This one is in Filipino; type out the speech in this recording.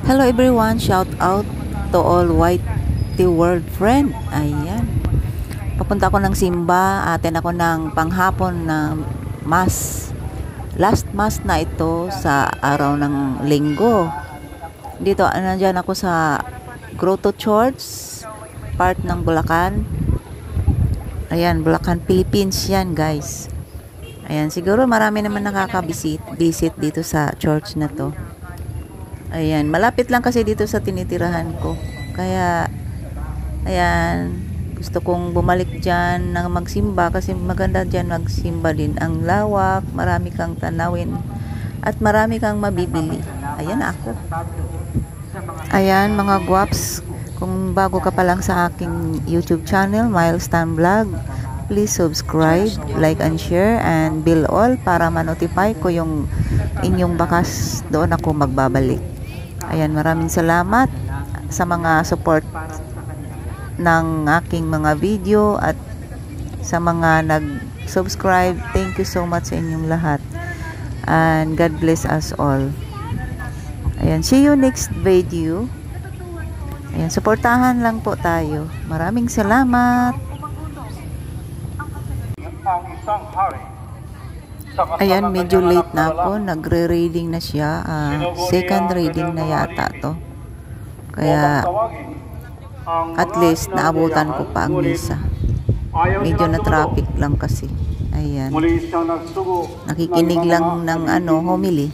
Hello everyone, shout out to all white world friend. Ayan. Papunta ako ng simba, atin ako ng panghapon na mass. Last mass na ito sa araw ng linggo. Dito, nandyan ako sa Grotto Church, part ng Bulacan. Ayan, Bulacan, Philippines yan guys. Ayan, siguro marami naman nakaka-visit dito sa church na to. Ayan, malapit lang kasi dito sa tinitirahan ko. Kaya, ayan, gusto kong bumalik dyan na magsimba kasi maganda dyan magsimba din. Ang lawak, marami kang tanawin at marami kang mabibili. Ayan ako. Ayan mga guwaps, kung bago ka pa lang sa aking YouTube channel, Milestone Vlog, please subscribe, like and share, and bell all para ma-notify ko yung inyong bakas, doon ako magbabalik. Ayan, maraming salamat sa mga support ng aking mga video at sa mga nag-subscribe. Thank you so much sa inyong lahat. And God bless us all. Ayan, see you next video. Ayan, supportahan lang po tayo. Maraming salamat. Ayan, medyo late na ako. Nagre-reading na siya. Second reading na yata to. Kaya, at least, naabutan ko pa ang misa. Medyo na traffic lang kasi. Ayan. Nakikinig lang ng homily.